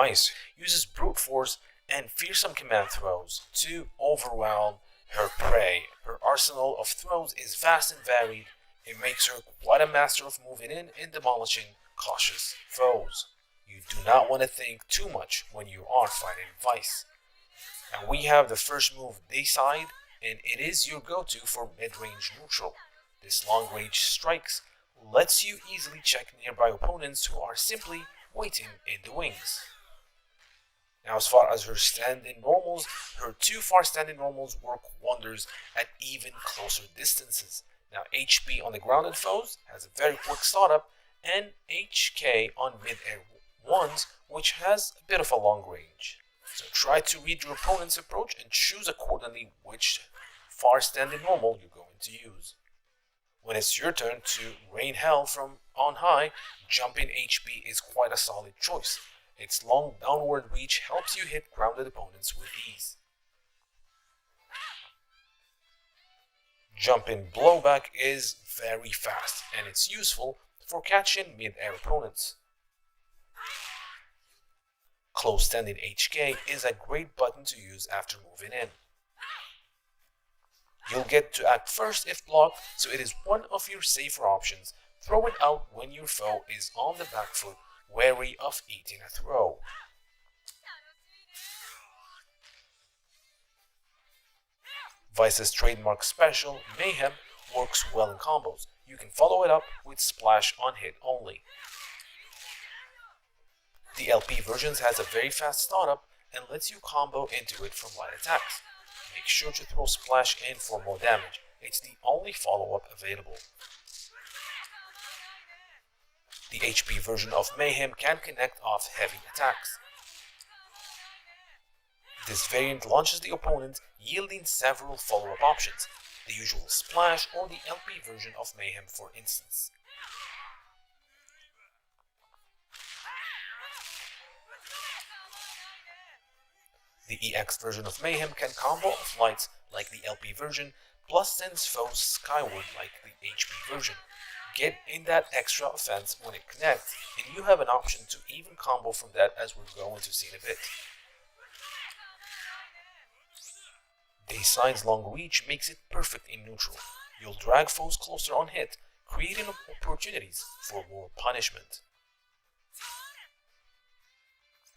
Vice uses brute force and fearsome command throws to overwhelm her prey. Her arsenal of throws is vast and varied. It makes her quite a master of moving in and demolishing cautious foes. You do not want to think too much when you are fighting Vice. And we have the first move, Dayside, and it is your go-to for mid-range neutral. This long-range strikes lets you easily check nearby opponents who are simply waiting in the wings. Now, as far as her stand-in normals, her two far stand-in normals work wonders at even closer distances. Now, HP on the grounded foes has a very quick startup, and HK on mid-air ones, which has a bit of a long range. So try to read your opponent's approach and choose accordingly which far standing normal you're going to use. When it's your turn to rain hell from on high, jumping HP is quite a solid choice. Its long downward reach helps you hit grounded opponents with ease. Jumping blowback is very fast and it's useful for catching mid-air opponents. Close standing HK is a great button to use after moving in. You'll get to act first if blocked, so it is one of your safer options. Throw it out when your foe is on the back foot, wary of eating a throw. Vice's trademark special, Mayhem, works well in combos. You can follow it up with Splash on hit only. The LP versions has a very fast startup and lets you combo into it from light attacks. Make sure to throw Splash in for more damage. It's the only follow-up available. The HP version of Mayhem can connect off heavy attacks. This variant launches the opponent, yielding several follow-up options, the usual Splash or the LP version of Mayhem for instance. The EX version of Mayhem can combo off lights like the LP version, plus sends foes skyward like the HP version. Get in that extra offense when it connects, and you have an option to even combo from that as we're going to see in a bit. Dayside's long reach makes it perfect in neutral. You'll drag foes closer on hit, creating opportunities for more punishment.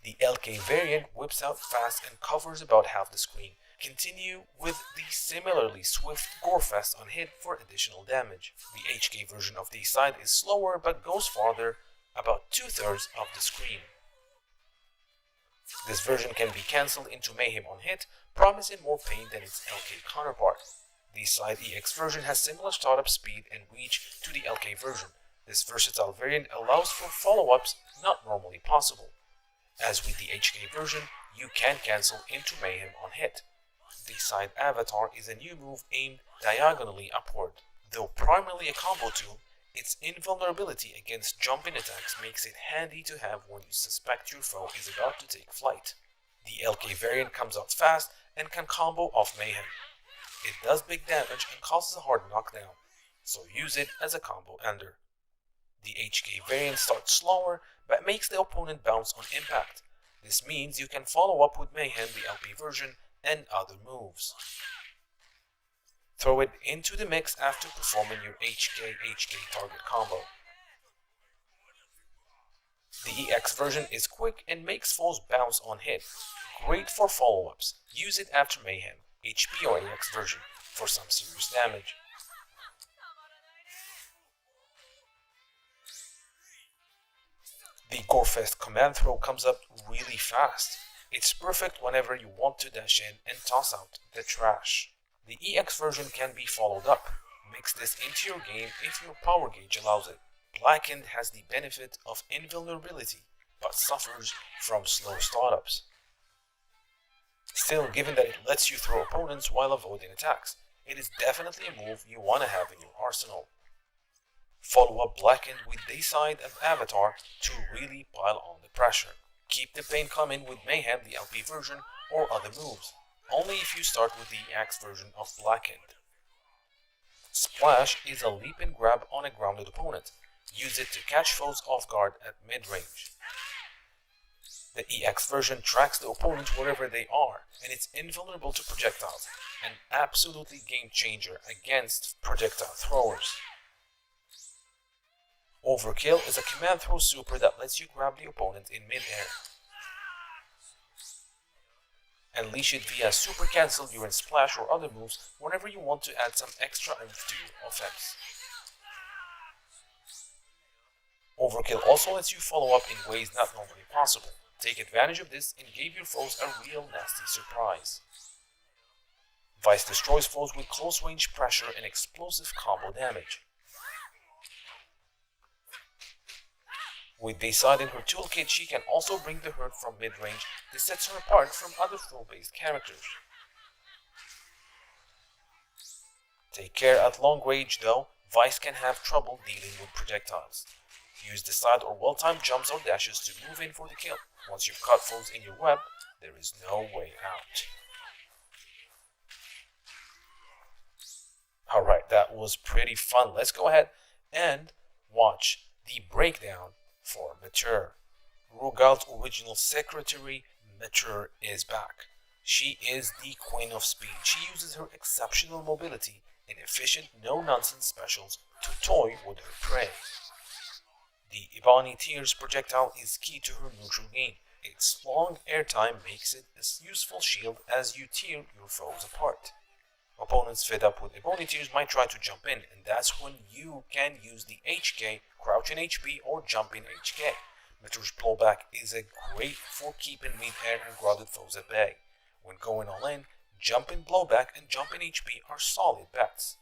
The LK variant whips out fast and covers about half the screen. Continue with the similarly swift Gorefest on hit for additional damage. The HK version of Dayside is slower but goes farther, about 2/3 of the screen. This version can be cancelled into Mayhem on hit, promising more pain than its LK counterpart. The Dayside EX version has similar startup speed and reach to the LK version. This versatile variant allows for follow-ups not normally possible. As with the HK version, you can cancel into Mayhem on hit. Dayside Avatar is a new move aimed diagonally upward. Though primarily a combo tool, its invulnerability against jumping attacks makes it handy to have when you suspect your foe is about to take flight. The LK variant comes out fast and can combo off Mayhem. It does big damage and causes a hard knockdown, so use it as a combo ender. The HK variant starts slower but makes the opponent bounce on impact. This means you can follow up with Mayhem, the LP version, and other moves. Throw it into the mix after performing your HK target combo. The EX version is quick and makes foes bounce on hit. Great for follow-ups. Use it after Mayhem, HP or EX version, for some serious damage. The Gorefest command throw comes up really fast. It's perfect whenever you want to dash in and toss out the trash. The EX version can be followed up. Mix this into your game if your power gauge allows it. Blackened has the benefit of invulnerability, but suffers from slow startups. Still, given that it lets you throw opponents while avoiding attacks, it is definitely a move you want to have in your arsenal. Follow up Blackened with Dayside and Avatar to really pile on the pressure. Keep the pain coming with Mayhem, the LP version, or other moves, only if you start with the EX version of Blackened. Splash is a leap and grab on a grounded opponent. Use it to catch foes off guard at mid-range. The EX version tracks the opponent wherever they are, and it's invulnerable to projectiles, an absolutely game changer against projectile throwers. Overkill is a command throw super that lets you grab the opponent in mid-air. Unleash it via super cancel during splash or other moves whenever you want to add some extra oomph to your offense. Overkill also lets you follow up in ways not normally possible. Take advantage of this and give your foes a real nasty surprise. Vice destroys foes with close range pressure and explosive combo damage. With Dayside in her toolkit, she can also bring the hurt from mid-range. This sets her apart from other throw-based characters. Take care at long range though, Vice can have trouble dealing with projectiles. Use Dayside or well-timed jumps or dashes to move in for the kill. Once you've caught foes in your web, there is no way out. Alright, that was pretty fun. Let's go ahead and watch the breakdown for Mature. Rugal's original secretary, Mature, is back. She is the queen of speed. She uses her exceptional mobility and efficient, no-nonsense specials to toy with her prey. The Ebony Tears projectile is key to her neutral game. Its long airtime makes it a useful shield as you tear your foes apart. Opponents fed up with Ebony Tears might try to jump in, and that's when you can use the HK, crouch in HP, or jump in HK. Mature's blowback is great for keeping mid-air and grounded foes at bay. When going all in, jump in blowback and jump in HP are solid bets.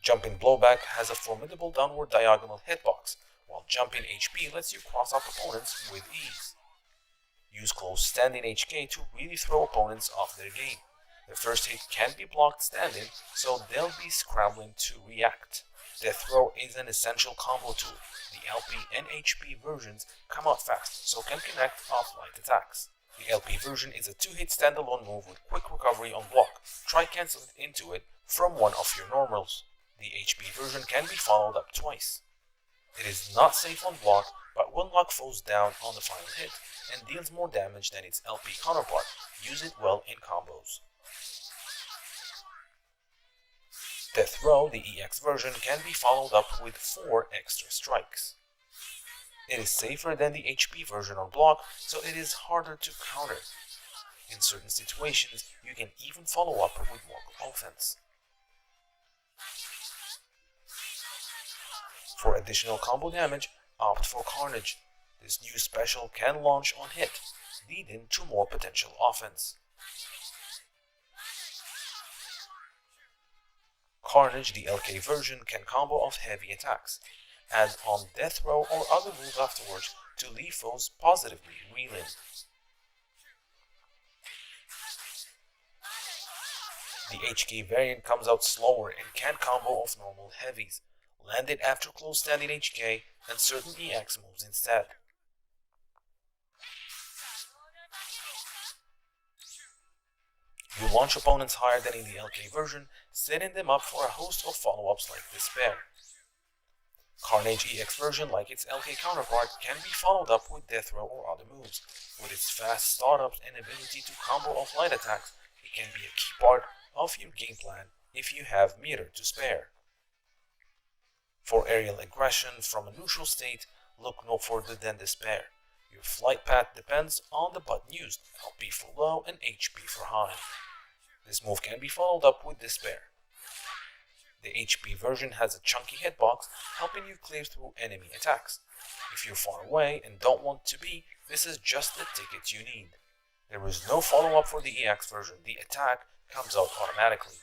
Jump in blowback has a formidable downward diagonal hitbox, while jump in HP lets you cross off opponents with ease. Use close standing HK to really throw opponents off their game. The first hit can be blocked standing, so they'll be scrambling to react. Death Throw is an essential combo tool. The LP and HP versions come out fast, so can connect off light attacks. The LP version is a 2-hit standalone move with quick recovery on block. Try cancel it into it from one of your normals. The HP version can be followed up twice. It is not safe on block, but will knock foes down on the final hit, and deals more damage than its LP counterpart. Use it well in combos. Death Throw, the EX version, can be followed up with 4 extra strikes. It is safer than the HP version on block, so it is harder to counter. In certain situations, you can even follow up with more offense. For additional combo damage, opt for Carnage. This new special can launch on hit, leading to more potential offense. Carnage, the LK version, can combo off heavy attacks. Add on Death Throw or other moves afterwards to leave foes positively reeling. The HK variant comes out slower and can combo off normal heavies. Land it after close standing HK and certain EX moves instead. You launch opponents higher than in the LK version, setting them up for a host of follow-ups like Despair. Carnage EX version, like its LK counterpart, can be followed up with Death Throw or other moves. With its fast startups and ability to combo off light attacks, it can be a key part of your game plan if you have meter to spare. For aerial aggression from a neutral state, look no further than Despair. Your flight path depends on the button used, LP for low and HP for high. This move can be followed up with Despair. The HP version has a chunky hitbox, helping you clear through enemy attacks. If you're far away and don't want to be, this is just the ticket you need. There is no follow-up for the EX version. The attack comes out automatically.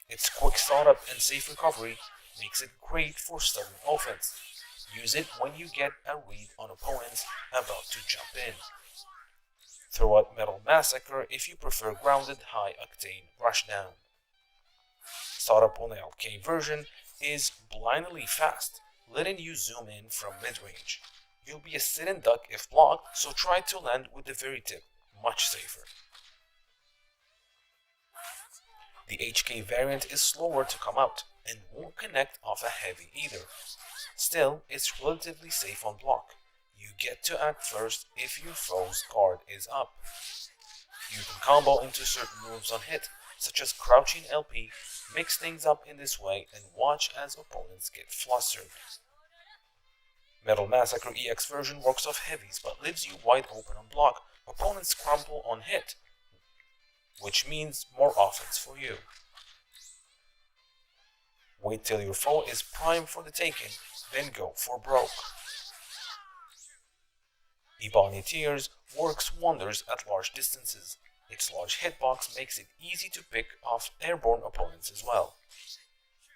Its quick startup and safe recovery makes it great for sudden offense. Use it when you get a read on opponents about to jump in. Throw out Metal Massacre if you prefer grounded high-octane rushdown. Startup on the LK version is blindly fast, letting you zoom in from mid-range. You'll be a sit and duck if blocked, so try to land with the very tip, much safer. The HK variant is slower to come out, and won't connect off a heavy either. Still, it's relatively safe on block. You get to act first if your foe's guard is up. You can combo into certain moves on hit, such as crouching LP, mix things up in this way, and watch as opponents get flustered. Metal Massacre EX version works off heavies, but leaves you wide open on block. Opponents crumple on hit, which means more offense for you. Wait till your foe is primed for the taking, then go for broke. Ebony Tears works wonders at large distances. Its large hitbox makes it easy to pick off airborne opponents as well.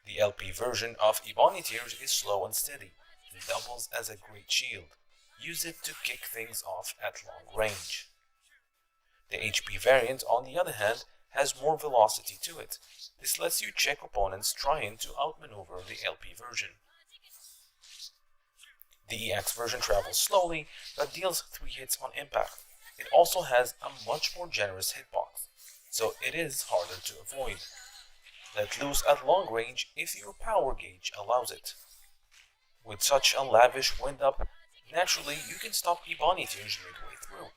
The LP version of Ebony Tears is slow and steady, and doubles as a great shield. Use it to kick things off at long range. The HP variant, on the other hand, has more velocity to it. This lets you check opponents trying to outmaneuver the LP version. The EX version travels slowly, but deals 3 hits on impact. It also has a much more generous hitbox, so it is harder to avoid. Let loose at long range if your power gauge allows it. With such a lavish wind-up, naturally you can stop Ebony Tears midway through.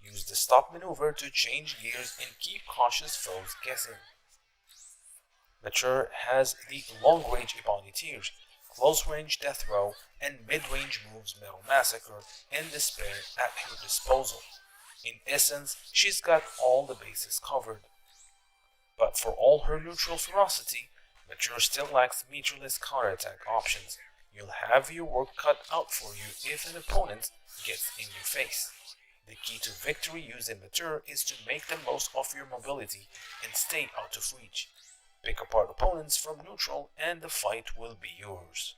Use the stop maneuver to change gears and keep cautious foes guessing. Mature has the long-range Ebony Tears, close-range Death Row, and mid-range moves Metal Massacre and Despair at her disposal. In essence, she's got all the bases covered. But for all her neutral ferocity, Mature still lacks meterless counterattack options. You'll have your work cut out for you if an opponent gets in your face. The key to victory using Mature is to make the most of your mobility and stay out of reach. Pick apart opponents from neutral and the fight will be yours.